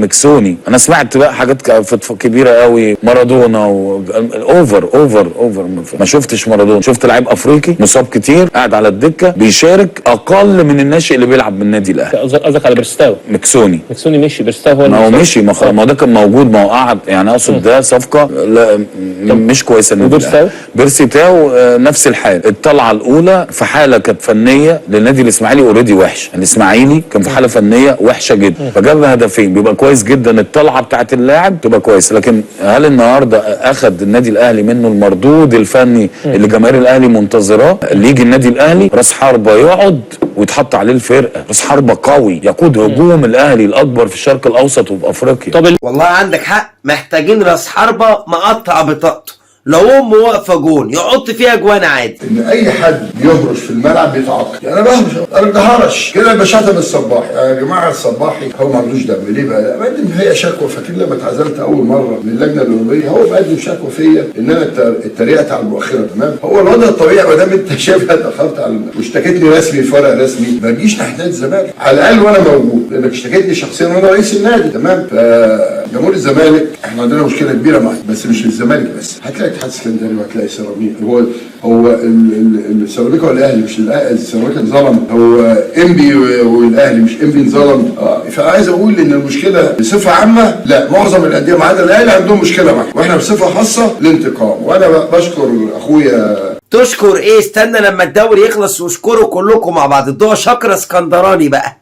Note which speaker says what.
Speaker 1: مكسوني. انا سمعت بقى حاجات كبيره قوي، مارادونا اوفر ما شفتش مارادونا. شفت لعيب افريقي مصاب كتير قاعد على الدكه بيشارك اقل من الناشئ اللي بيلعب بالنادي الاهلي.
Speaker 2: قصدك على بيرستاو؟
Speaker 1: مكسوني
Speaker 2: مشي، بيرستاو هو
Speaker 1: ما هو مشي، ما هو ده كان موجود، ما هو قعد يعني. اقصد ده صفقه لا مش كويسه النادي الاهلي. بيرستاو نفس الحال. الطلعه الاولى في حاله كانت فنيه للنادي الاسماعيلي اوريدي وحشه، الاسماعيلي كان في حاله فنيه وحشه جدا، فجاب هدفين بيبقى كويس جدا. الطلعه بتاعت اللاعب تبقى كويسه، لكن هل النهارده اخذ النادي الاهلي منه المردود الفني اللي جماهير الاهلي منتظراه؟ اللي يجي النادي الاهلي راس حربه يقعد ويتحط عليه الفرقه، راس حربه قوي يقود هجوم الاهلي الاكبر في الشرق الاوسط وفي افريقيا.
Speaker 3: طب والله عندك حق، محتاجين راس حربه مقطع بطاقته، لو امه واقفه جون يحط فيها جوان عادي.
Speaker 4: ان اي حد بيهرش في الملعب بيتعاقب. يعني انا بهرش، انا ده هرش كده بشتم الصباحي. يا جماعه الصباحي هو ما عندوش دم ليه بقى؟ لا بقدم هي شكوى. فاكر لما اتعزلت اول مره من اللجنه الاولمبيه هو بقدم شكوى فيا ان انا اتريقت على المؤخره. تمام، هو الوضع الطبيعي ما دام انت شايفها اتاخرت على واشتكيتني رسمي في ورق رسمي ما تجيش تحت نادي الزمالك على الاقل وانا موجود، لانك اشتكيتني شخصيا وانا رئيس النادي. تمام، فجمهور الزمالك احنا عندنا مشكله كبيره معاه، بس مش الزمالك بس، هتلاقي اتحاد اسكندري وهتلاقي سيراميكا. هو السيراميكا والاهلي مش السيراميكا انظلم، هو انبي والاهلي مش انبي انظلم. فعايز اقول ان المشكله بصفه عامه لا، معظم الانديه ما عدا الاهلي عندهم مشكله معاه، واحنا بصفه خاصه الانتقام. وانا بشكر اخويا.
Speaker 3: تشكر ايه؟ استنى لما الدوري يخلص واشكروا كلكم مع بعض. ادوها شكر اسكندراني بقى.